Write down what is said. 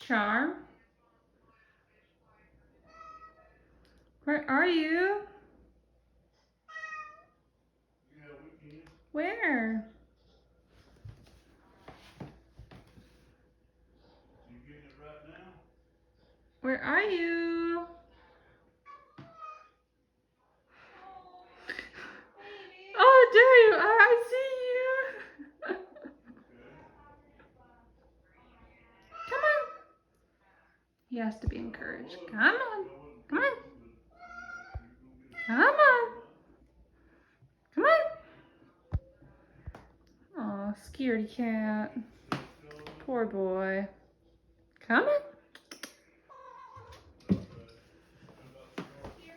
Charm. Where are you? Where? You getting it right now? Where are you? Oh, there you are. I see you. Come on. He has to be encouraged. Come on. Come on. Come on. Come on. Oh, scaredy cat. Poor boy. Come on.